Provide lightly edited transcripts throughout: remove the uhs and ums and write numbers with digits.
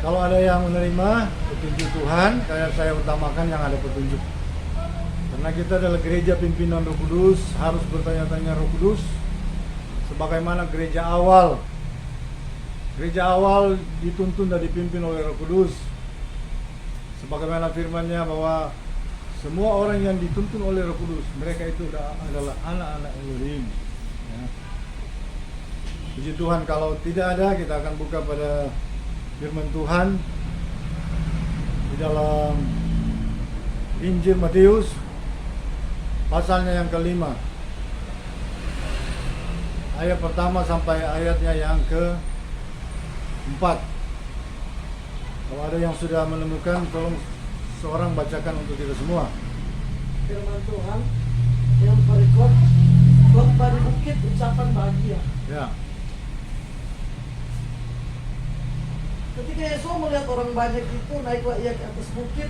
Kalau ada yang menerima petunjuk Tuhan, kayak saya utamakan yang ada petunjuk. Karena kita adalah gereja pimpinan Roh Kudus, harus bertanya-tanya Roh Kudus. Sebagaimana gereja awal. Gereja awal dituntun dan dipimpin oleh Roh Kudus. Sebagaimana firman-Nya bahwa semua orang yang dituntun oleh Roh Kudus, mereka itu adalah anak-anak Elohim. Ya. Puji Tuhan, kalau tidak ada, kita akan buka pada firman Tuhan di dalam Injil Matius pasalnya yang kelima, ayat pertama sampai ayatnya yang ke-4. Kalau ada yang sudah menemukan, tolong seorang bacakan untuk kita semua. Firman Tuhan yang berikut, khotbah di bukit, ucapan bahagia. Ya. Ketika Yesus melihat orang banyak itu, naiklah ia ke atas bukit,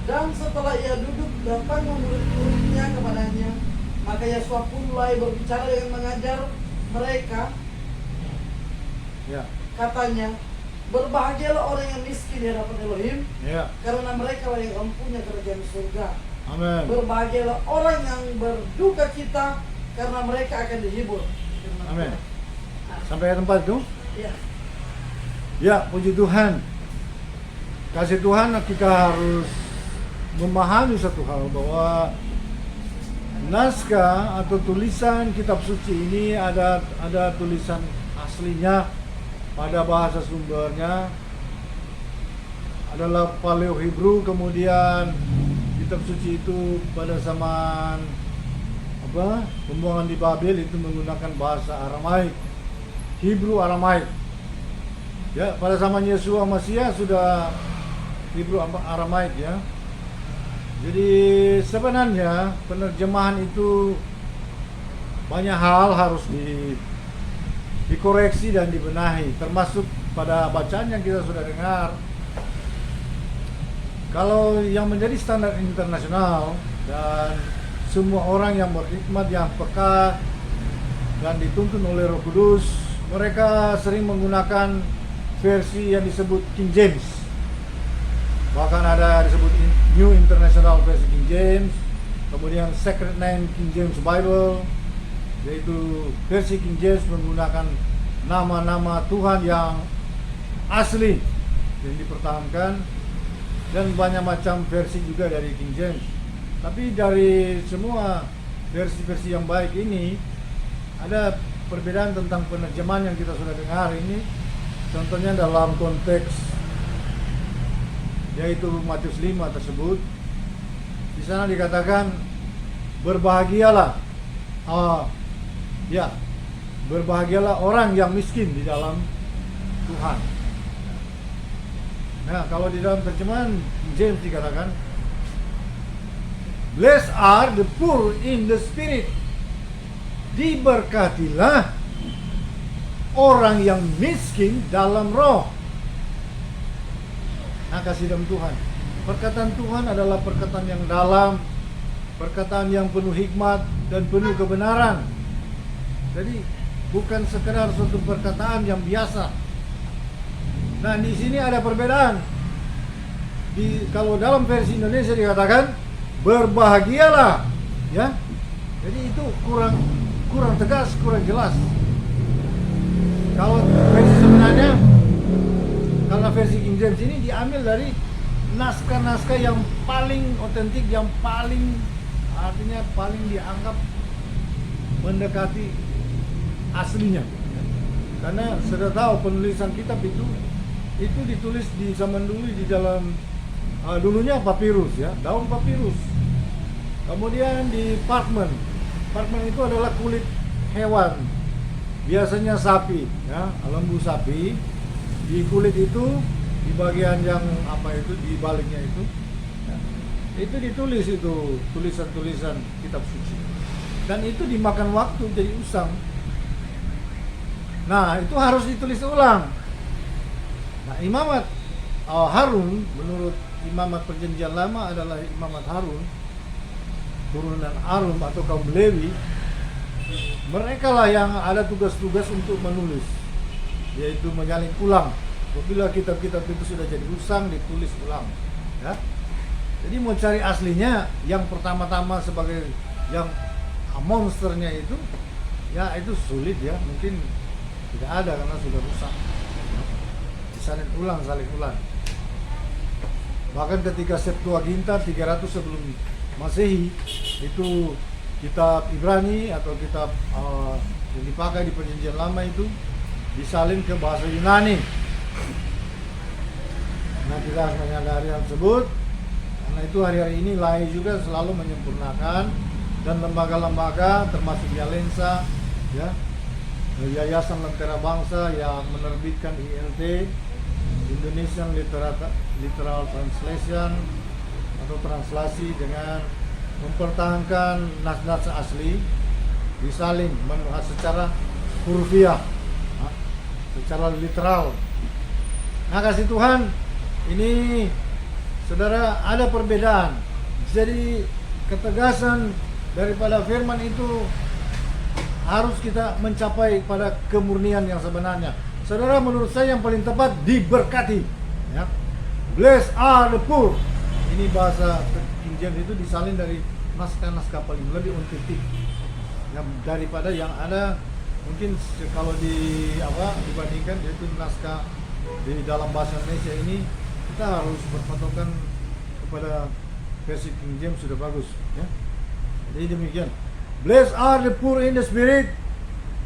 dan setelah ia duduk, datang murid-muridnya kepadanya. Maka Yesus pun mulai berbicara dengan mengajar mereka. Ya. Katanya, berbahagialah orang yang miskin di hadapan Elohim, Ya. karena mereka lah yang empunya kerajaan surga. Amin. Berbahagialah orang yang berduka cita, karena mereka akan dihibur. Amin. Sampai ayat 4 itu? Ya. Ya, puji Tuhan. Kasih Tuhan, kita harus memahami satu hal, bahwa naskah atau tulisan kitab suci ini ada tulisan aslinya pada bahasa sumbernya adalah Paleo Hebrew. Kemudian kitab suci itu pada zaman pembuangan di Babel itu menggunakan bahasa Aramaik, Hebrew Aramaik. Ya, pada zaman Yeshua Masias sudah Hebrew Aramaik ya. Jadi sebenarnya penerjemahan itu banyak hal harus dikoreksi dan dibenahi, termasuk pada bacaan yang kita sudah dengar. Kalau yang menjadi standar internasional dan semua orang yang berkhidmat, yang peka dan dituntun oleh Roh Kudus, mereka sering menggunakan versi yang disebut King James. Bahkan ada disebut New International Version King James, kemudian Sacred Name King James Bible, yaitu versi King James menggunakan nama-nama Tuhan yang asli yang dipertahankan, dan banyak macam versi juga dari King James. Tapi dari semua versi-versi yang baik ini ada perbedaan tentang penerjemahan yang kita sudah dengar ini. Contohnya dalam konteks yaitu Matius 5 tersebut, di sana dikatakan berbahagialah, berbahagialah orang yang miskin di dalam Tuhan. Nah, kalau di dalam terjemahan James dikatakan, blessed are the poor in the spirit. Diberkatilah orang yang miskin dalam roh. Nah, kasih dalam Tuhan. Perkataan Tuhan adalah perkataan yang dalam, perkataan yang penuh hikmat dan penuh kebenaran. Jadi bukan sekedar suatu perkataan yang biasa. Nah, di sini ada perbedaan. Kalau dalam versi Indonesia dikatakan berbahagialah, ya. Jadi itu kurang tegas, kurang jelas. Kalau versi sebenarnya, karena versi King James ini diambil dari naskah-naskah yang paling otentik, yang paling artinya paling dianggap mendekati aslinya. Karena sudah tahu penulisan kitab itu ditulis di zaman dulu di dalam dulunya papirus ya, daun papirus. Kemudian di parchment. Parchment itu adalah kulit hewan. Biasanya sapi, ya, lembu sapi. Di kulit itu, di bagian yang di baliknya itu, ya, itu ditulis itu tulisan-tulisan kitab suci. Dan itu dimakan waktu jadi usang. Nah, itu harus ditulis ulang. Nah, imamat Harun, menurut imamat perjanjian lama adalah imamat Harun, turunan Arum atau kaum Lewi. Mereka lah yang ada tugas-tugas untuk menulis, yaitu menyalin ulang Apabila kitab-kitab itu sudah jadi usang, ditulis ulang. Ya. Jadi mau cari aslinya, yang pertama-tama sebagai yang monsternya itu, ya itu sulit ya, mungkin tidak ada karena sudah rusak. Disalin ulang. Bahkan ketika Septuaginta 300 sebelum Masehi, itu kitab Ibrani atau kitab yang dipakai di Perjanjian Lama itu disalin ke bahasa Yunani. Nah, kita harus menyadari hal tersebut. Karena itu hari-hari ini LAI juga selalu menyempurnakan, dan lembaga-lembaga termasuk Yalensa, ya, Yayasan Lentera Bangsa yang menerbitkan ILT, Indonesian Literal Translation atau translasi, dengan mempertahankan nas-nas asli, disalin secara hurfiah, secara literal. Nah, kasih Tuhan, ini saudara, ada perbedaan. Jadi ketegasan daripada firman itu harus kita mencapai pada kemurnian yang sebenarnya. Saudara, menurut saya yang paling tepat diberkati, ya. Blessed are the poor. Ini bahasa King James itu disalin dari naskah-naskah paling lebih otentik, ya, daripada yang ada mungkin kalau dibandingkan yaitu naskah di dalam bahasa Indonesia ini. Kita harus berpatokan kepada versi King James, sudah bagus, ya. Jadi demikian. Blessed are the poor in the spirit.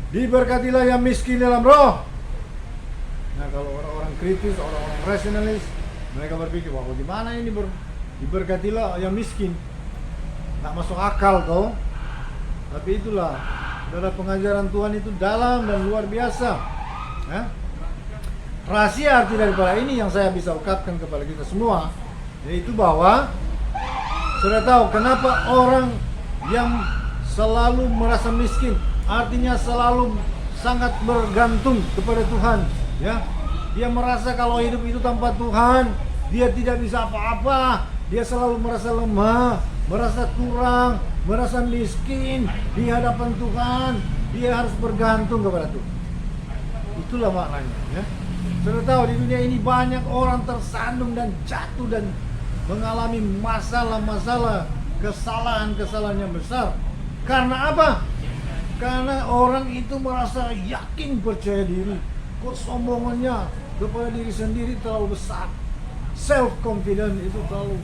Diberkatilah yang miskin dalam roh. Nah, kalau orang-orang kritis, orang-orang rasionalis, mereka berpikir, wah bagaimana ini diberkatilah yang miskin? Nggak masuk akal toh. Tapi itulah, saudara, pengajaran Tuhan itu dalam dan luar biasa, ya. Rahasia arti daripada ini yang saya bisa ungkapkan kepada kita semua, yaitu bahwa sudah tahu kenapa orang yang selalu merasa miskin, artinya selalu sangat bergantung kepada Tuhan, ya. Dia merasa kalau hidup itu tanpa Tuhan, dia tidak bisa apa-apa. Dia selalu merasa lemah, merasa kurang, merasa miskin di hadapan Tuhan. Dia harus bergantung kepada Tuhan. Itulah maknanya, ya. Sudah tahu di dunia ini banyak orang tersandung dan jatuh dan mengalami masalah-masalah, kesalahan-kesalahan yang besar. Karena apa? Karena orang itu merasa yakin, percaya diri, kesombongannya kepada diri sendiri terlalu besar. Self confidence itu terlalu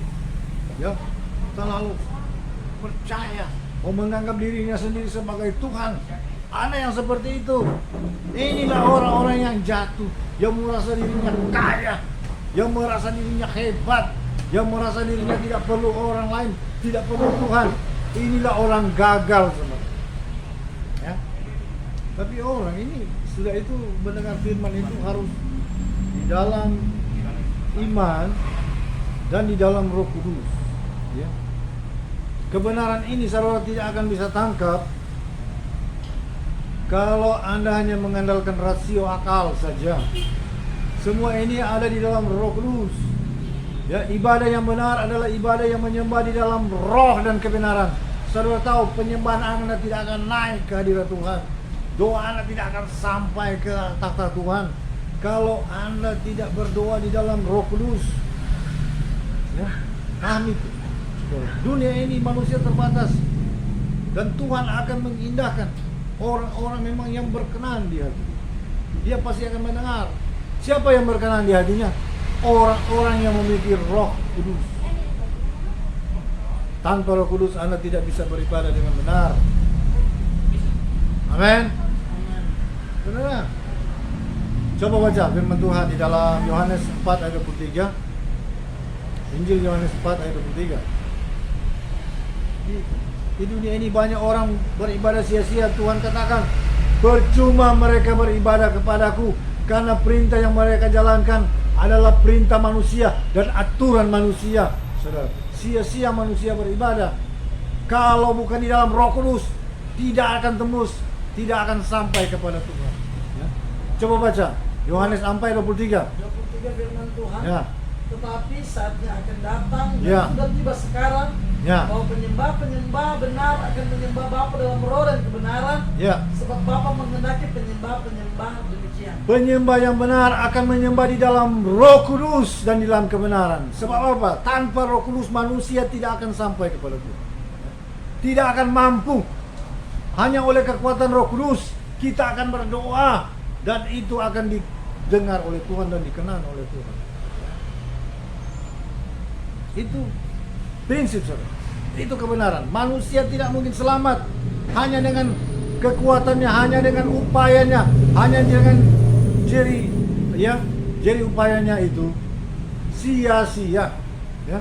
percaya, menganggap dirinya sendiri sebagai Tuhan. Ada yang seperti itu. Inilah orang-orang yang jatuh, yang merasa dirinya kaya, yang merasa dirinya hebat, yang merasa dirinya tidak perlu orang lain, tidak perlu Tuhan. Inilah orang gagal sebenarnya, ya. Tapi orang ini sudah itu mendengar firman itu harus di dalam iman dan di dalam Roh Kudus, ya. Kebenaran ini saudara tidak akan bisa tangkap kalau Anda hanya mengandalkan rasio akal saja. Semua ini ada di dalam Roh Kudus. Ya, ibadah yang benar adalah ibadah yang menyembah di dalam roh dan kebenaran. Saudara tahu, penyembahan Anda tidak akan naik ke hadirat Tuhan. Doa Anda tidak akan sampai ke takhta Tuhan kalau Anda tidak berdoa di dalam Roh Kudus. Ya, paham itu. Dunia ini manusia terbatas, dan Tuhan akan mengindahkan orang-orang memang yang berkenan di hati. Dia pasti akan mendengar. Siapa yang berkenan di hatinya? Orang-orang yang memiliki Roh Kudus. Tanpa Roh Kudus Anda tidak bisa beribadah dengan benar. Amin. Benar. Coba baca firman Tuhan di dalam Yohanes 4 ayat 23. Injil Yohanes 4 ayat 23. Di dunia ini banyak orang beribadah sia-sia. Tuhan katakan, percuma mereka beribadah kepadaku, karena perintah yang mereka jalankan adalah perintah manusia dan aturan manusia. Saudara, sia-sia manusia beribadah. Kalau bukan di dalam Roh Kudus, tidak akan tembus, tidak akan sampai kepada Tuhan, ya. Coba baca Yohanes 4 ayat 23. 23 firman Tuhan. Ya. tetapi saatnya akan datang dan Ya. sudah tiba sekarang Ya. bahwa penyembah benar akan menyembah Bapa dalam roh dan kebenaran, Ya. sebab Bapa menghendaki penyembah demikian. Penyembah yang benar akan menyembah di dalam Roh Kudus dan di dalam kebenaran. Sebab apa? Tanpa Roh Kudus manusia tidak akan sampai kepada Tuhan. Tidak akan mampu. Hanya oleh kekuatan Roh Kudus kita akan berdoa dan itu akan didengar oleh Tuhan dan dikenan oleh Tuhan. Itu prinsip, saudara. Itu kebenaran. Manusia tidak mungkin selamat hanya dengan kekuatannya, hanya dengan upayanya, hanya dengan jadi upayanya itu sia-sia. Ya.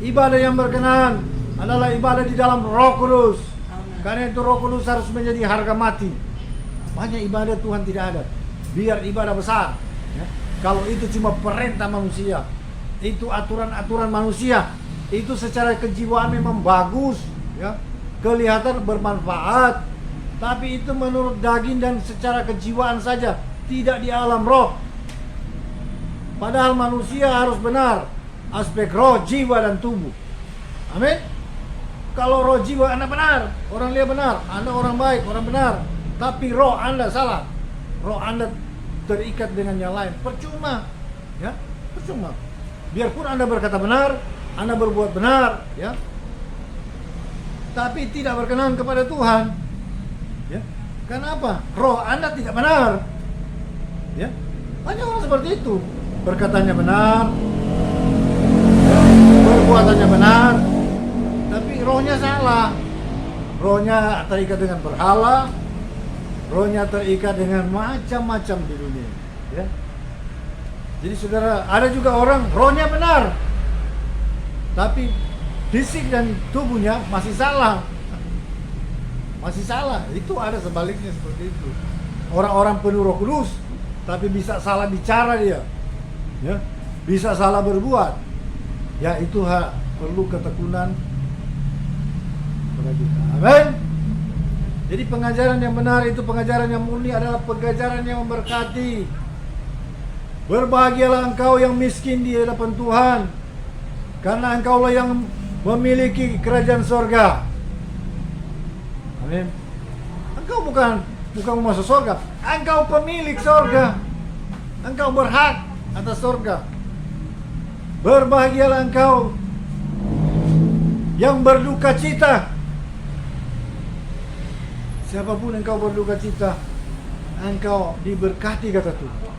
Ibadah yang berkenan adalah ibadah di dalam Roh Kudus. Amin. Karena itu Roh Kudus harus menjadi harga mati. Banyak ibadah Tuhan tidak ada. Biar ibadah besar. Ya. Kalau itu cuma perintah manusia, itu aturan-aturan manusia, itu secara kejiwaan memang bagus, ya, kelihatan bermanfaat, tapi itu menurut daging dan secara kejiwaan saja, tidak di alam roh. Padahal manusia harus benar aspek roh, jiwa dan tubuh. Amin. Kalau roh jiwa Anda benar, orang lihat benar, Anda orang baik, orang benar, tapi roh Anda salah, roh Anda terikat dengan yang lain, percuma, ya, percuma. Biarpun Anda berkata benar, Anda berbuat benar, ya, tapi tidak berkenan kepada Tuhan, ya. Kenapa? Roh Anda tidak benar, ya. Banyak orang seperti itu, berkatanya benar, ya, perbuatannya benar, tapi rohnya salah. Rohnya terikat dengan berhala, rohnya terikat dengan macam-macam di dunia, ya. Jadi saudara, ada juga orang rohnya benar, tapi fisik dan tubuhnya masih salah. Masih salah. Itu ada sebaliknya seperti itu. Orang-orang penuh Roh Kudus, tapi bisa salah bicara dia, ya, bisa salah berbuat. Ya, itu perlu ketekunan kepada kita. Amin. Jadi pengajaran yang benar itu pengajaran yang murni, adalah pengajaran yang memberkati. Berbahagialah engkau yang miskin di hadapan Tuhan, karena engkaulah yang memiliki kerajaan sorga. Amin. Engkau bukan masuk sorga, engkau pemilik sorga. Engkau berhak atas sorga. Berbahagialah engkau yang berduka cita. Siapapun engkau berduka cita, engkau diberkati, kata Tuhan,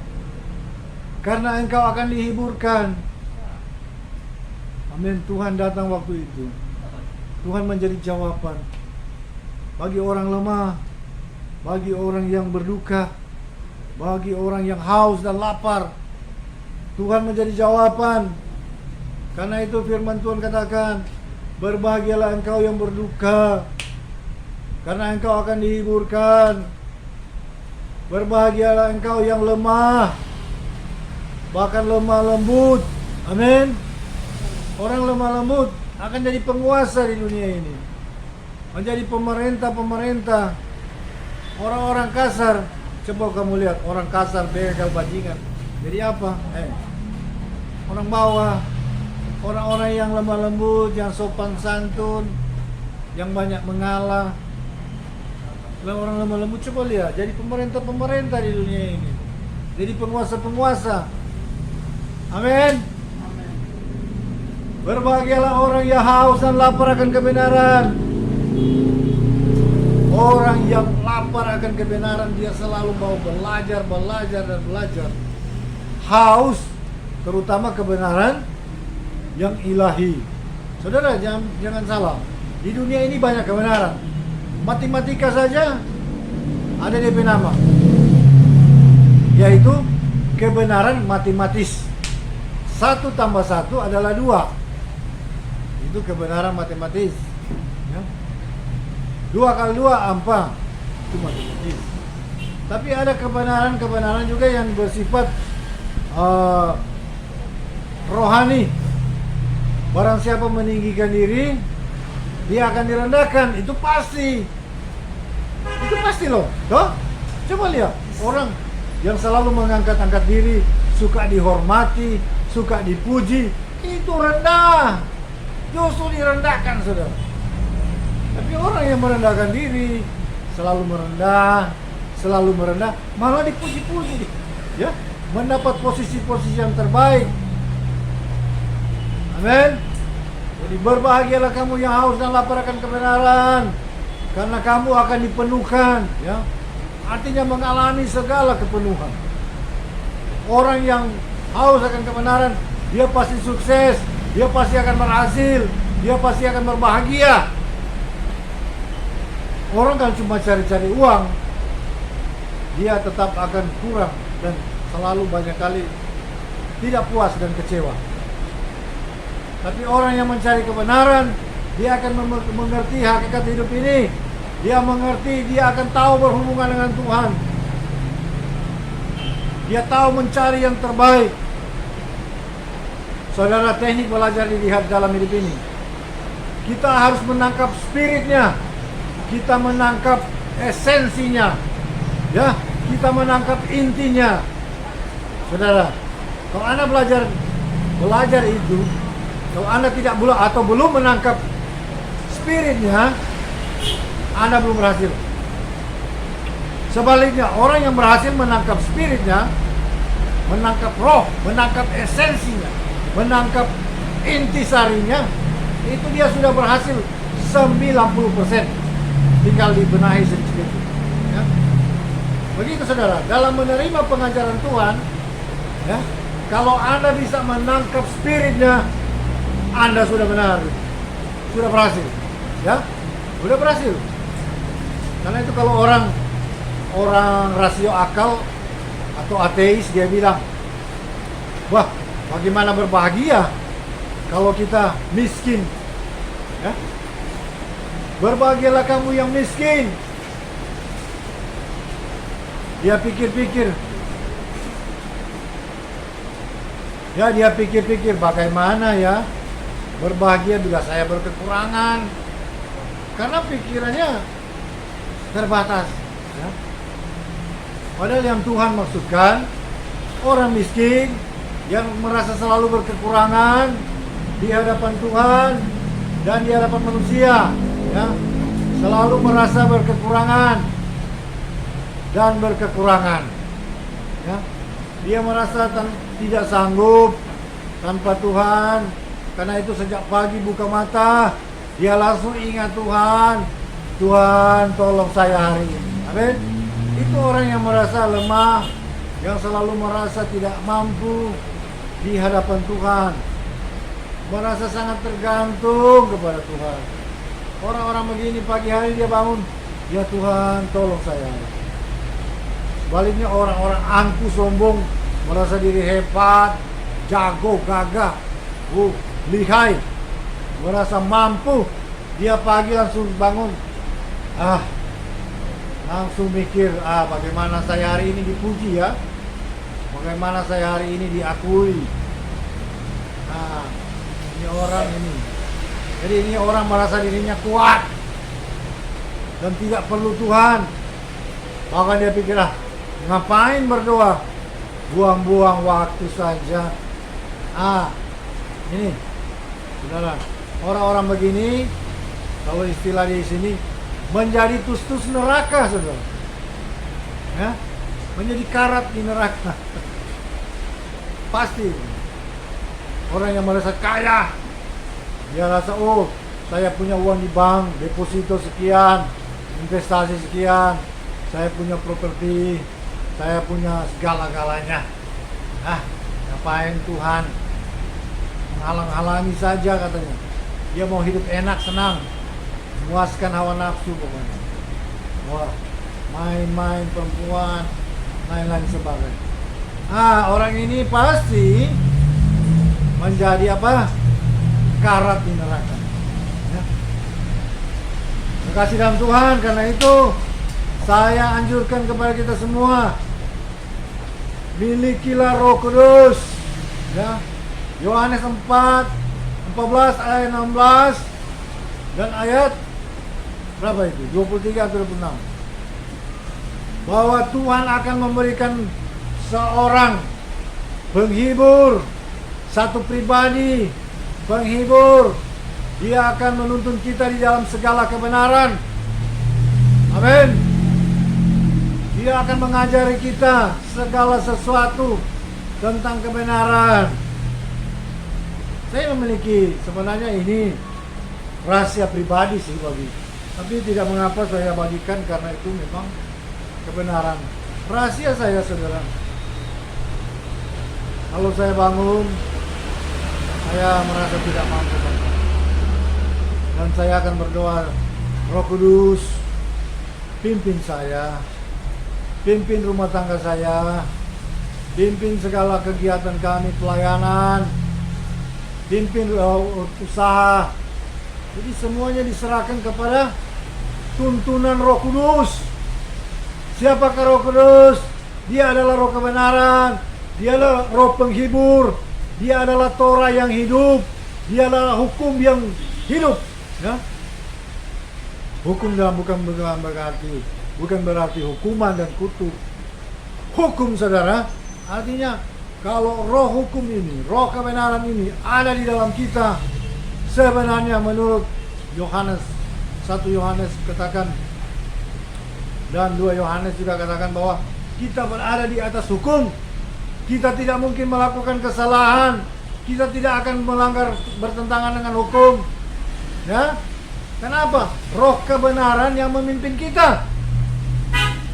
karena engkau akan dihiburkan. Amin. Tuhan datang waktu itu. Tuhan menjadi jawaban bagi orang lemah, bagi orang yang berduka, bagi orang yang haus dan lapar. Tuhan menjadi jawaban. Karena itu firman Tuhan katakan, berbahagialah engkau yang berduka, karena engkau akan dihiburkan. Berbahagialah engkau yang lemah, bahkan lemah lembut. Amin. Orang lemah lembut akan jadi penguasa di dunia ini, menjadi pemerintah. Orang-orang kasar, coba kamu lihat, orang kasar, begal, bajingan, jadi apa? Orang bawah. Orang-orang yang lemah lembut, yang sopan santun, yang banyak mengalah, orang lemah lembut, coba lihat, jadi pemerintah di dunia ini, jadi penguasa. Amin. Berbahagialah orang yang haus dan lapar akan kebenaran. Orang yang lapar akan kebenaran, dia selalu mau belajar. Haus, terutama kebenaran yang ilahi. Saudara, jangan salah. Di dunia ini banyak kebenaran. Matematika saja ada DP nama, yaitu kebenaran matematis. 1 tambah 1 adalah 2. Itu kebenaran matematis, ya. 2 kali 2 apa? Itu matematis. Tapi ada kebenaran juga yang bersifat rohani. Barang siapa meninggikan diri, dia akan direndahkan. Itu pasti loh. Toh? Coba lihat orang yang selalu mengangkat-angkat diri, suka dihormati, suka dipuji, itu rendah. Justru direndahkan, saudara. Tapi orang yang merendahkan diri, selalu merendah, malah dipuji-puji, ya, mendapat posisi-posisi yang terbaik. Amin. Jadi berbahagialah kamu yang haus dan lapar akan kebenaran, karena kamu akan dipenuhkan, ya. Artinya mengalami segala kepenuhan. Orang yang haus akan kebenaran, dia pasti sukses, dia pasti akan berhasil, dia pasti akan berbahagia. Orang kan cuma cari-cari uang, dia tetap akan kurang dan selalu banyak kali tidak puas dan kecewa. Tapi orang yang mencari kebenaran, dia akan mengerti hakikat hidup ini. Dia mengerti, dia akan tahu berhubungan dengan Tuhan. Dia tahu mencari yang terbaik. Saudara, teknik belajar dilihat dalam hidup ini. Kita harus menangkap spiritnya. Kita menangkap esensinya. Ya, kita menangkap intinya. Saudara, kalau Anda belajar itu, kalau Anda tidak belum menangkap spiritnya, Anda belum berhasil. Sebaliknya, orang yang berhasil menangkap spiritnya, menangkap roh, menangkap esensinya, menangkap intisarinya, itu dia sudah berhasil 90%. Tinggal dibenahi sedikit. Ya. Begitu, saudara, dalam menerima pengajaran Tuhan, ya, kalau Anda bisa menangkap spiritnya, Anda sudah benar, sudah berhasil, ya, sudah berhasil. Karena itu kalau orang rasio akal atau ateis, dia bilang, wah, bagaimana berbahagia kalau kita miskin, ya? Berbahagialah kamu yang miskin. Dia pikir-pikir, bagaimana ya berbahagia bila saya berkekurangan. Karena pikirannya terbatas, ya. Padahal yang Tuhan maksudkan, orang miskin yang merasa selalu berkekurangan di hadapan Tuhan dan di hadapan manusia, ya, selalu merasa berkekurangan dan berkekurangan, ya. Dia merasa tidak sanggup tanpa Tuhan. Karena itu sejak pagi buka mata, dia langsung ingat Tuhan. Tuhan, tolong saya hari ini. Amin. Itu orang yang merasa lemah, yang selalu merasa tidak mampu di hadapan Tuhan, merasa sangat tergantung kepada Tuhan. Orang-orang begini pagi hari dia bangun, ya Tuhan, tolong saya. Sebaliknya orang-orang angkuh sombong, merasa diri hebat, jago, gagah, lihai, merasa mampu, dia pagi langsung bangun, langsung mikir, bagaimana saya hari ini dipuji, ya, bagaimana saya hari ini diakui. Ini orang ini. Jadi ini orang merasa dirinya kuat dan tidak perlu Tuhan. Bahkan dia pikir, ngapain berdoa, buang-buang waktu saja. Ini, saudara, orang-orang begini, kalau istilah di sini, menjadi tus-tus neraka, saudara. Ya, menjadi karat di neraka. Pasti. Orang yang merasa kaya, dia rasa, saya punya uang di bank, deposito sekian, investasi sekian, saya punya properti, saya punya segala-galanya. Ngapain Tuhan menghalang-halangi saja, katanya. Dia mau hidup enak, senang, memuaskan hawa nafsu pokoknya. Wah, main-main perempuan, lain-lain sebagainya. Orang ini pasti menjadi karat di neraka, ya. Terima kasih dalam Tuhan. Karena itu saya anjurkan kepada kita semua, milikilah Roh Kudus, ya. Yohanes 4:14 ayat 16 dan ayat berapa itu? 23 atau 26. Bahwa Tuhan akan memberikan seorang penghibur satu pribadi penghibur. Dia akan menuntun kita di dalam segala kebenaran. Amin. Dia akan mengajari kita segala sesuatu tentang kebenaran. Saya memiliki sebenarnya ini rahasia pribadi sih bagi, tapi tidak mengapa saya bagikan karena itu memang kebenaran. Rahasia saya, saudara. Kalau saya bangun, saya merasa tidak mampu, dan saya akan berdoa, Roh Kudus, pimpin saya, pimpin rumah tangga saya, pimpin segala kegiatan kami, pelayanan, pimpin usaha. Jadi semuanya diserahkan kepada tuntunan Roh Kudus. Siapakah Roh Kudus? Dia adalah Roh kebenaran, Dia adalah Roh penghibur, Dia adalah Torah yang hidup, Dia adalah hukum yang hidup. Ya? Hukum dalam bukan berarti hukuman dan kutuk. Hukum, saudara, artinya kalau roh hukum ini, roh kebenaran ini ada di dalam kita, sebenarnya menurut Yohanes 1 Yohanes katakan dan 2 Yohanes juga katakan bahwa kita berada di atas hukum. Kita tidak mungkin melakukan kesalahan. Kita tidak akan melanggar bertentangan dengan hukum. Ya? Kenapa? Roh kebenaran yang memimpin kita.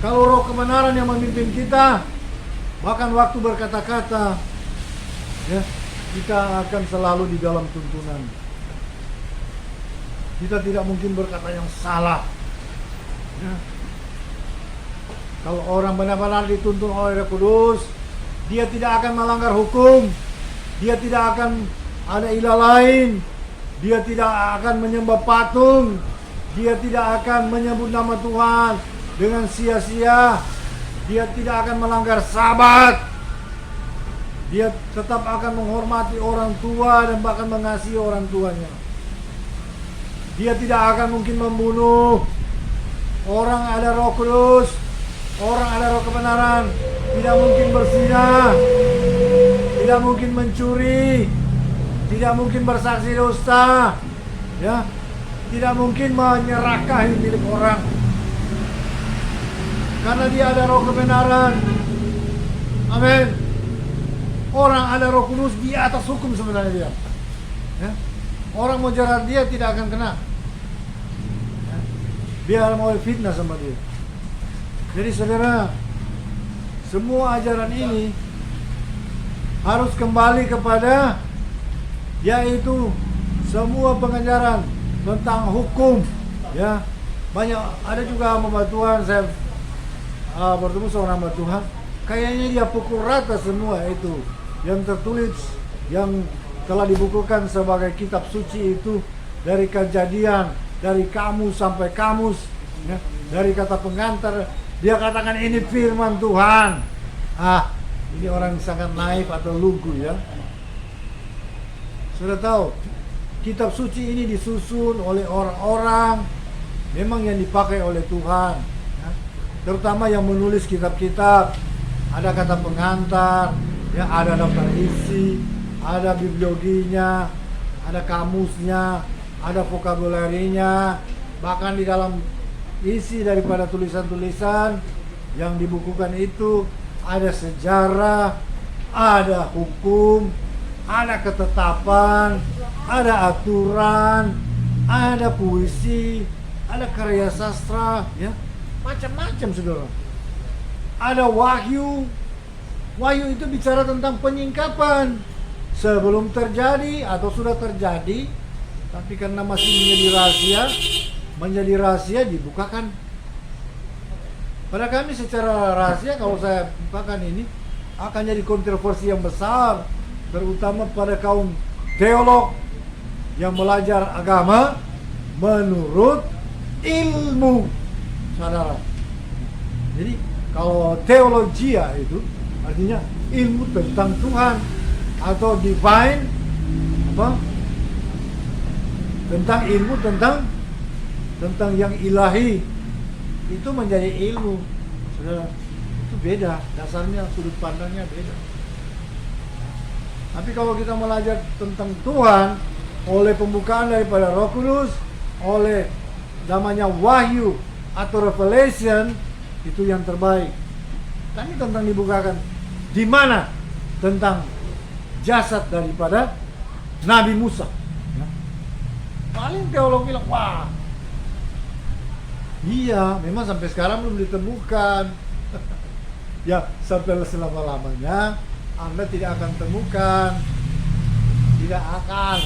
Kalau roh kebenaran yang memimpin kita, bahkan waktu berkata-kata, ya, kita akan selalu di dalam tuntunan. Kita tidak mungkin berkata yang salah. Ya. Kalau orang benar-benar dituntun oleh Roh Kudus, dia tidak akan melanggar hukum. Dia tidak akan ada ilah lain. Dia tidak akan menyembah patung. Dia tidak akan menyebut nama Tuhan dengan sia-sia. Dia tidak akan melanggar Sabat. Dia tetap akan menghormati orang tua dan bahkan mengasihi orang tuanya. Dia tidak akan mungkin membunuh. Orang ada Roh Kudus, orang ada roh kebenaran, tidak mungkin berzina, tidak mungkin mencuri, tidak mungkin bersaksi dusta, ya, tidak mungkin menyerakahi milik orang, karena dia ada roh kebenaran. Amin. Orang ada Roh Kudus di atas hukum sebenarnya dia. Ya. Orang mau jerat dia tidak akan kena. Ya. Biar mau fitnah sama dia. Jadi saudara, semua ajaran ini harus kembali kepada, yaitu semua pengajaran tentang hukum. Ya, banyak ada juga hamba Tuhan, saya bertemu seorang hamba Tuhan, kayaknya dia pukul rata semua itu yang tertulis, yang telah dibukukan sebagai kitab suci itu, dari Kejadian, dari kamus sampai kamus, ya, dari kata pengantar. Dia katakan ini firman Tuhan. Ini orang sangat naif atau lugu, ya. Sudah tahu, kitab suci ini disusun oleh orang-orang memang yang dipakai oleh Tuhan, ya. Terutama yang menulis kitab-kitab. Ada kata pengantar, ya, ada daftar isi, ada biblioginya, ada kamusnya, ada vokabularinya. Bahkan di dalam isi daripada tulisan-tulisan yang dibukukan itu ada sejarah, ada hukum, ada ketetapan, ada aturan, ada puisi, ada karya sastra, ya, macam-macam, saudara. Ada wahyu. Wahyu itu bicara tentang penyingkapan sebelum terjadi atau sudah terjadi, tapi karena masih menjadi rahasia dibukakan. Pada kami secara rahasia, kalau saya bukakan ini akan jadi kontroversi yang besar, terutama pada kaum teolog yang belajar agama menurut ilmu, saudara. Jadi kalau teologia itu artinya ilmu tentang Tuhan atau divine, tentang ilmu tentang yang ilahi, itu menjadi ilmu. Saudara, itu beda, dasarnya sudut pandangnya beda. Tapi kalau kita belajar tentang Tuhan oleh pembukaan daripada Roh Kudus, oleh namanya wahyu atau revelation, itu yang terbaik. Tadi tentang dibukakan di mana tentang jasad daripada Nabi Musa. Ya. Paling teolog bilang, wah, iya, memang sampai sekarang belum ditemukan. Ya, sampai selama-lamanya Anda tidak akan temukan. Tidak akan.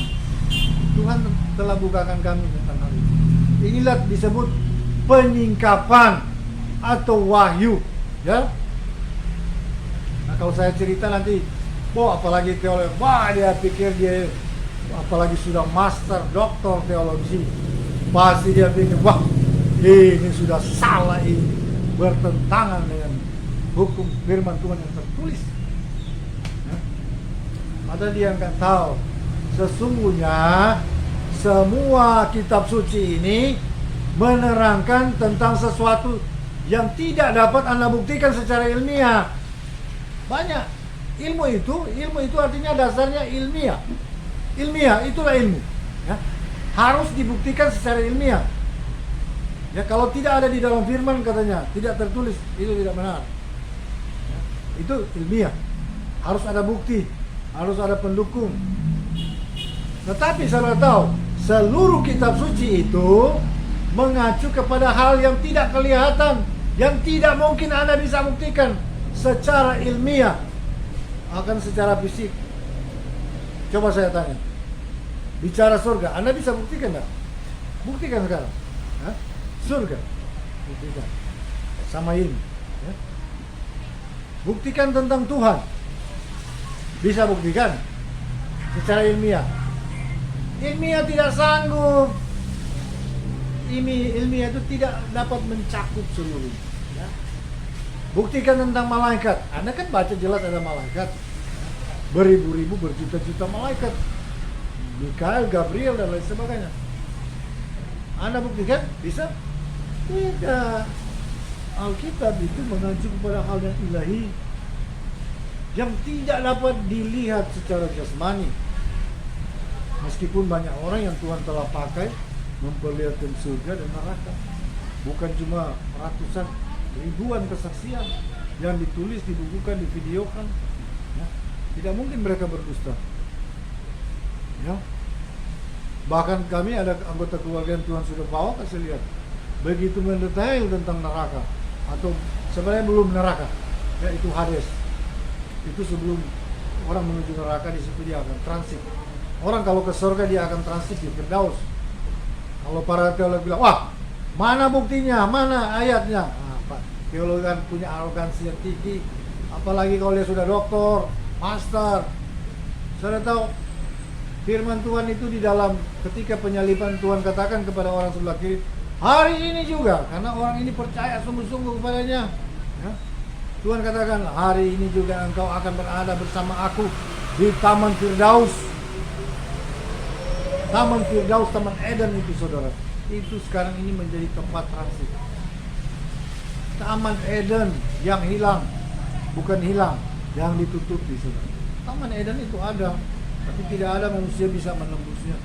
Tuhan telah bukakan kami tentang hal ini. Inilah disebut penyingkapan atau wahyu, ya. Nah, kalau saya cerita nanti, apalagi teologi, dia pikir dia apalagi sudah master, doktor teologi, pasti dia pikir, ini sudah salah, ini bertentangan dengan hukum firman Tuhan yang tertulis. Padahal dia nggak tahu, sesungguhnya semua kitab suci ini menerangkan tentang sesuatu yang tidak dapat Anda buktikan secara ilmiah. Banyak ilmu itu artinya dasarnya ilmiah. Ilmiah itulah ilmu, ya. Harus dibuktikan secara ilmiah. Ya, kalau tidak ada di dalam firman katanya, tidak tertulis, itu tidak benar. Ya, itu ilmiah. Harus ada bukti, harus ada pendukung. Tetapi saudara tahu, seluruh kitab suci itu mengacu kepada hal yang tidak kelihatan, yang tidak mungkin Anda bisa buktikan secara ilmiah, akan secara fisik. Coba saya tanya, bicara surga, Anda bisa buktikan nggak? Buktikan sekarang. Hah? Surga, buktikan sama ilmu. Ya. Buktikan tentang Tuhan, bisa buktikan secara ilmiah. Ilmiah tidak sanggup. Ilmiah itu tidak dapat mencakup seluruh. Ya. Buktikan tentang malaikat. Anda kan baca jelas ada malaikat, beribu-ribu, berjuta-juta malaikat, Mikael, Gabriel dan lain sebagainya. Anda buktikan? Bisa? Tidak. Alkitab itu mengacu kepada hal yang ilahi, yang tidak dapat dilihat secara jasmani. Meskipun banyak orang yang Tuhan telah pakai memperlihatkan surga dan neraka, bukan cuma ratusan, ribuan kesaksian yang ditulis, dibukukan, divideokan. Ya. Tidak mungkin mereka berdusta. Ya. Bahkan kami ada anggota keluarga yang Tuhan sudah bawa, kasih lihat begitu mendetail tentang neraka, atau sebenarnya belum neraka, ya, itu Hades. Itu sebelum orang menuju neraka, di situ dia akan transit. Orang kalau ke surga dia akan transit di Firdaus. Kalau para teolog bilang, wah, mana buktinya, mana ayatnya? Nah, Pak, teolog kan punya arogansi yang tinggi, apalagi kalau dia sudah doktor, master. Saya tahu firman Tuhan itu di dalam ketika penyaliban Tuhan katakan kepada orang sebelah kiri, hari ini juga, karena orang ini percaya sungguh-sungguh kepadanya. Ya. Tuhan katakan, hari ini juga engkau akan berada bersama aku di Taman Firdaus. Taman Firdaus, Taman Eden itu saudara, itu sekarang ini menjadi tempat transit. Taman Eden yang hilang, bukan hilang, yang ditutupi saudara. Taman Eden itu ada, tapi tidak ada manusia bisa menembusnya.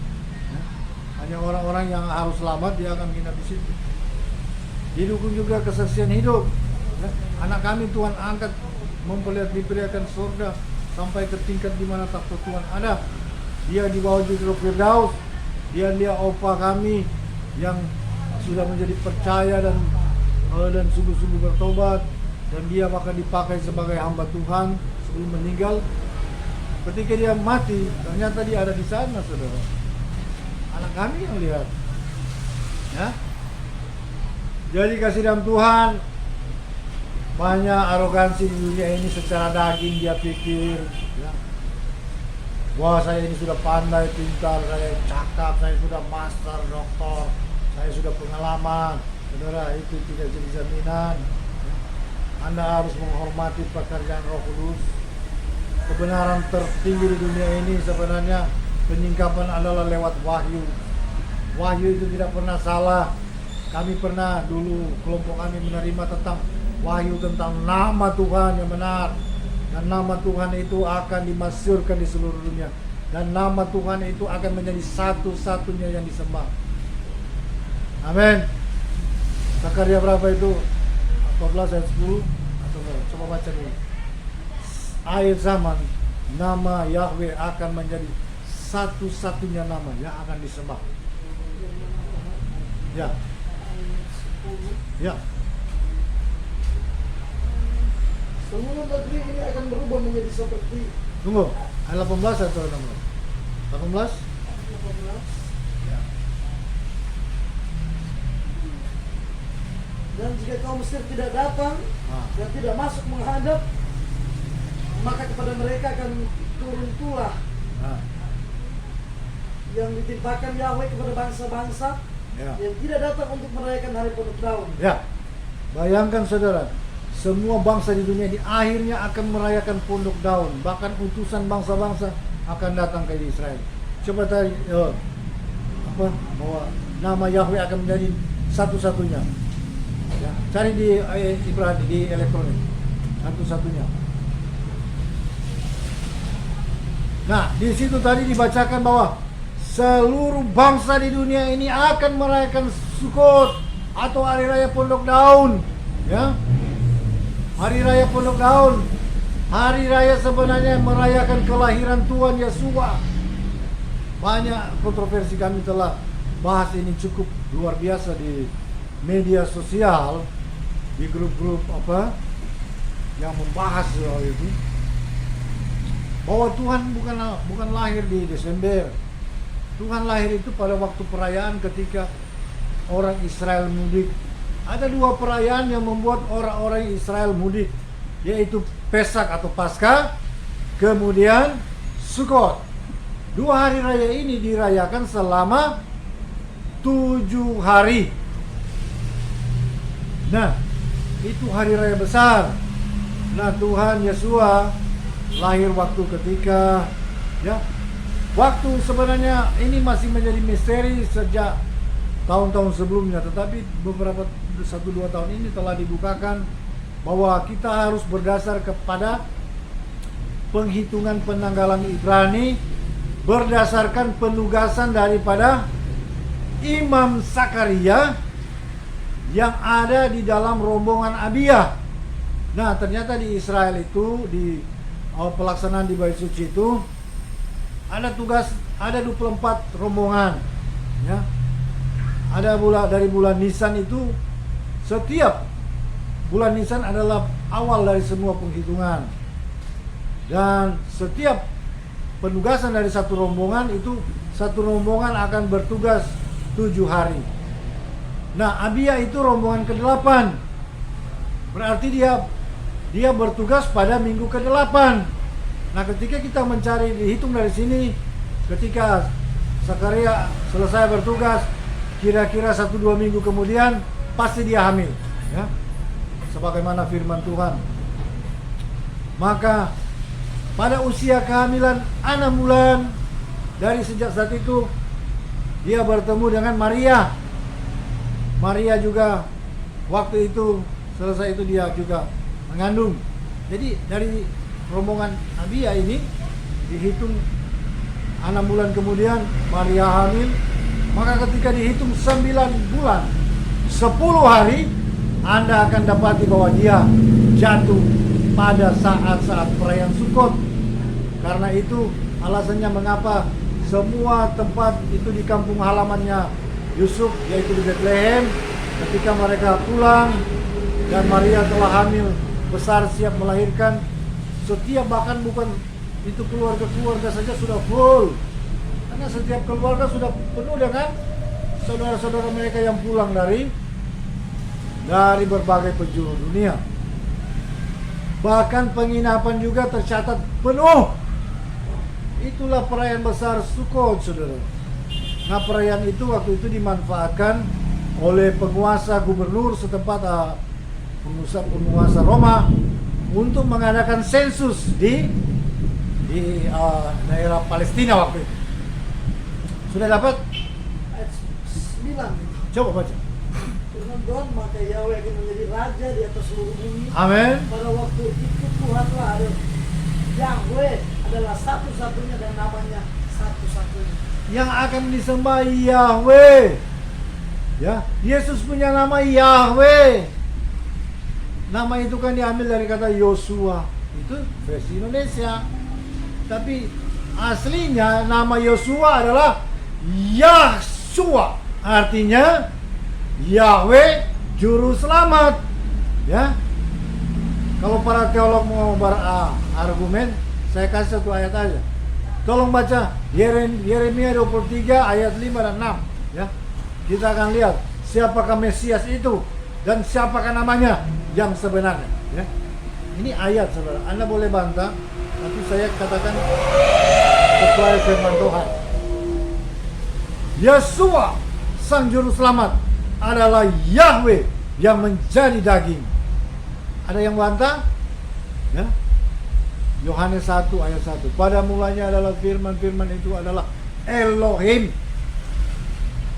Ya. Hanya orang-orang yang harus selamat dia akan hinap di situ. Didukung juga kesaksian hidup. Ya. Anak kami Tuhan angkat diperlihatkan surga sampai ke tingkat di mana takhta Tuhan ada. Dia dibawa juga ke Firdaus. Dia opa kami yang sudah menjadi percaya dan sungguh-sungguh bertobat, dan dia akan dipakai sebagai hamba Tuhan sebelum meninggal. Ketika dia mati, ternyata dia ada di sana, saudara. Anak kami yang lihat. Ya. Jadi kasih dalam Tuhan, banyak arogansi di dunia ini secara daging dia pikir, ya. Wah, saya ini sudah pandai, pintar, saya cakap, saya sudah master, doktor, saya sudah pengalaman. Saudara, itu tidak jadi jaminan. Anda harus menghormati pekerjaan Roh Kudus. Kebenaran tertinggi di dunia ini sebenarnya penyingkapan adalah lewat wahyu. Wahyu itu tidak pernah salah. Kami pernah dulu, kelompok kami menerima tentang wahyu tentang nama Tuhan yang benar. Dan nama Tuhan itu akan dimasyhurkan di seluruh dunia. Dan nama Tuhan itu akan menjadi satu-satunya yang disembah. Amin. Zakaria berapa itu? 14 ayat 10 atau berapa? Coba baca dulu. Akhir zaman, nama Yahweh akan menjadi satu-satunya nama yang akan disembah. Ya. Ya. Seluruh negeri ini akan berubah menjadi seperti Tunggu. Ayat 18 atau 16? 18? 18. Ya. Dan jika kaum Mesir tidak datang dan tidak masuk menghadap, maka kepada mereka akan turun tulah Nah. yang ditimpakan Yahweh kepada bangsa-bangsa Ya. yang tidak datang untuk merayakan hari pondok daun. Ya. Bayangkan saudara, semua bangsa di dunia ini akhirnya akan merayakan pondok daun. Bahkan utusan bangsa-bangsa akan datang ke Israel. Coba tadi bahwa nama Yahweh akan menjadi satu-satunya. Ya, cari di Ibrani di elektronik satu-satunya. Nah, di situ tadi dibacakan bahwa seluruh bangsa di dunia ini akan merayakan Sukot atau hari raya pondok daun, ya. Hari raya pondok daun. Hari raya sebenarnya merayakan kelahiran Tuhan Yesua. Banyak kontroversi kami telah bahas ini cukup luar biasa di media sosial, di grup-grup yang membahas soal itu. Bahwa Tuhan bukan lahir di Desember. Tuhan lahir itu pada waktu perayaan ketika orang Israel mudik. Ada dua perayaan yang membuat orang-orang Israel mudik, yaitu Pesak atau Paskah, kemudian Sukot. Dua hari raya ini dirayakan selama 7 hari. Nah, itu hari raya besar. Nah, Tuhan Yesua lahir waktu ketika, ya, waktu sebenarnya ini masih menjadi misteri sejak tahun-tahun sebelumnya, tetapi beberapa 1-2 tahun ini telah dibukakan bahwa kita harus berdasar kepada penghitungan penanggalan Ibrani berdasarkan penugasan daripada Imam Zakaria yang ada di dalam rombongan Abia. Nah, ternyata di Israel itu di pelaksanaan di Bait Suci itu ada 24 rombongan, ya. Ada dari bulan Nisan itu, setiap bulan Nisan adalah awal dari semua penghitungan. Dan setiap penugasan dari satu rombongan itu, satu rombongan akan bertugas 7 hari. Nah, Abia itu rombongan ke-8. Berarti dia bertugas pada minggu ke-8. Nah, ketika kita mencari, dihitung dari sini, ketika Zakaria selesai bertugas, kira-kira 1-2 minggu kemudian pasti dia hamil, ya. Sebagaimana firman Tuhan. Maka pada usia kehamilan 6 bulan, dari sejak saat itu dia bertemu dengan Maria. Maria juga waktu itu selesai itu dia juga mengandung. Jadi dari rombongan Abia ini dihitung 6 bulan kemudian Maria hamil. Maka ketika dihitung 9 bulan 10 hari, Anda akan dapati bahwa dia jatuh pada saat-saat perayaan Sukot. Karena itu alasannya mengapa semua tempat itu di kampung halamannya Yusuf, yaitu di Bethlehem, ketika mereka pulang dan Maria telah hamil besar siap melahirkan, setiap bahkan bukan itu keluarga-keluarga saja sudah full. Karena setiap keluarga sudah penuh dengan saudara-saudara mereka yang pulang dari berbagai penjuru dunia. Bahkan penginapan juga tercatat penuh. Itulah perayaan besar Sukot, saudara. Nah, perayaan itu waktu itu dimanfaatkan oleh penguasa gubernur setempat, penguasa Roma, untuk mengadakan sensus di daerah Palestina waktu itu. Sudah dapat? Ayat 9. Coba baca. Firman Tuhan, maka Yahweh akan menjadi raja di atas seluruh bumi. Amin. Pada waktu itu Tuhanlah ada Yahweh adalah satu-satunya dan namanya satu-satunya. Yang akan disembah Yahweh. Ya, Yesus punya nama Yahweh. Nama itu kan diambil dari kata Yosua. Itu versi Indonesia. Tapi aslinya nama Yosua adalah Yahshua. Artinya Yahweh juru selamat. Ya. Kalau para teolog mau berargumen, saya kasih satu ayat aja. Tolong baca Yeremia 23 ayat 5 dan 6. Ya. Kita akan lihat siapakah Mesias itu dan siapakah namanya yang sebenarnya. Ya. Ini ayat, saudara. Anda boleh bantah, tapi saya katakan sesuai firman Tuhan. Yesua, sang juru selamat, adalah Yahweh yang menjadi daging. Ada yang bantah? Ya. Yohanes 1 ayat 1. Pada mulanya adalah firman itu adalah Elohim.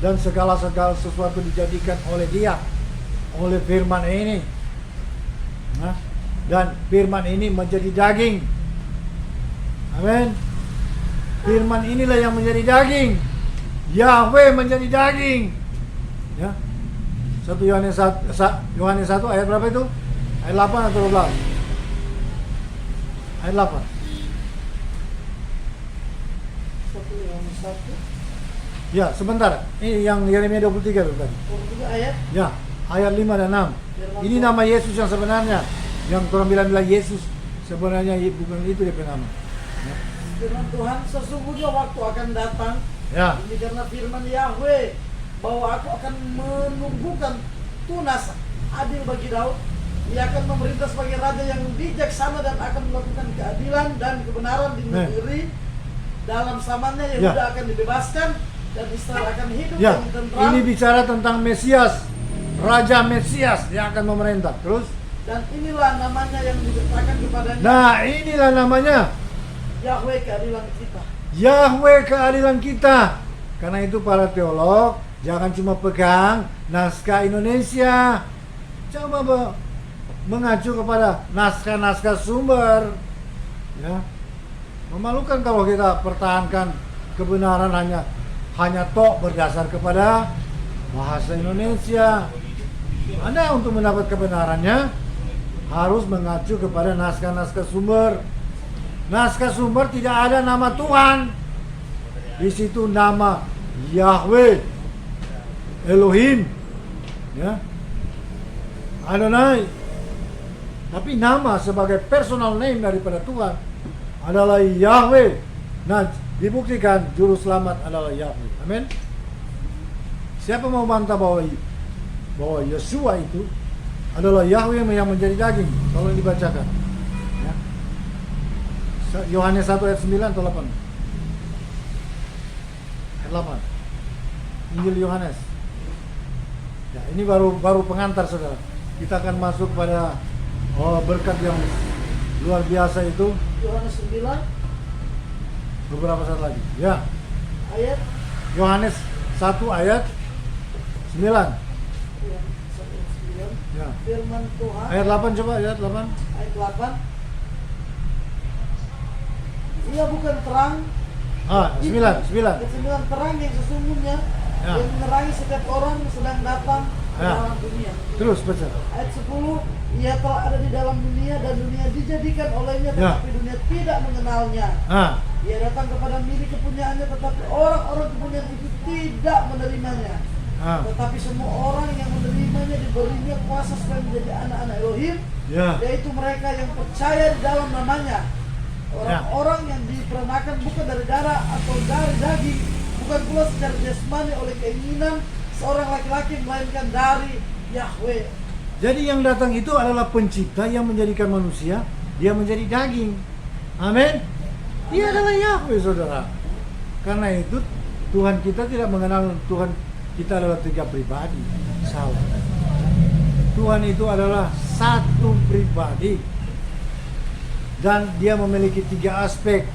Dan segala sesuatu dijadikan oleh Dia, oleh firman ini. Nah, dan firman ini menjadi daging. Amin. Firman inilah yang menjadi daging. Yahweh menjadi daging. Ya. 1 Yohanes 1 ayat berapa itu? Ayat 8 atau 12? Ayat 8. 1 Yohanes 1. Ya, sebentar. Ini yang Yeremia 23 itu tadi. 23 ayat. Ya, ayat 5 dan 6. Ini nama Yesus yang sebenarnya. Yang orang bilang Yesus sebenarnya bukan itu dia nama. Ya. Firman Tuhan, sesungguhnya waktu akan datang. Ya. Ini karena firman Yahweh bahwa aku akan menumbuhkan tunas adil bagi Daud. Ia akan memerintah sebagai raja yang bijaksana dan akan melakukan keadilan dan kebenaran di negeri. Dalam zamannya Yehuda akan dibebaskan dan Israel akan hidup Ya. dengan tentram. Ini bicara tentang Mesias, Raja Mesias yang akan memerintah. Terus? Dan inilah namanya yang diberitakan kepadanya. Nah, inilah namanya Yahweh keadilan kita. Yahweh keadilan kita. Karena itu para teolog jangan cuma pegang naskah Indonesia. Coba mengacu kepada naskah-naskah sumber. Ya. Memalukan kalau kita pertahankan kebenaran hanya tok berdasar kepada bahasa Indonesia. Anda untuk mendapat kebenarannya harus mengacu kepada naskah-naskah sumber. Naskah sumber tidak ada nama Tuhan. Di situ nama Yahweh, Elohim, ya, Adonai. Tapi nama sebagai personal name daripada Tuhan adalah Yahweh. Nah, dibuktikan juru selamat adalah Yahweh. Amin. Siapa mau bantah bahwa Yesua itu adalah Yahweh yang menjadi daging? Tolong dibacakan. Ya. Yohanes 1 ayat 9 atau 8? Ayat 8. Injil Yohanes. Ya, ini baru pengantar, saudara. Kita akan masuk pada berkat yang luar biasa itu. Yohanes 9 Beberapa saat lagi. Ya. ayat Yohanes 1 ayat 9. ya, 1:9. Ya. Firman Tuhan Ayat 8 coba, ayat 8. ayat 8. Ia bukan terang. 9. Ayat 9 terang yang sesungguhnya Ya. yang menerangi setiap orang yang sedang datang ke Ya. dalam dunia. Terus baca. Ayat 10, ia telah ada di dalam dunia dan dunia dijadikan olehnya, Ya. tetapi dunia tidak mengenalnya. Ia datang kepada milik kepunyaannya, tetapi orang-orang kepunyaan itu tidak menerimanya. Tetapi semua orang yang menerimanya diberinya kuasa supaya menjadi anak-anak Elohim, Ya. yaitu mereka yang percaya di dalam namanya. Orang-orang yang diperanakan bukan dari darah atau dari daging, bukan pula secara jasmani oleh keinginan seorang laki-laki, melainkan dari Yahweh. Jadi yang datang itu adalah pencipta yang menjadikan manusia, dia menjadi daging. Amin. Dia adalah Yahweh, saudara. Karena itu Tuhan kita tidak mengenal Tuhan kita adalah 3 pribadi. Salah. Tuhan itu adalah satu pribadi. Dan dia memiliki 3 aspek.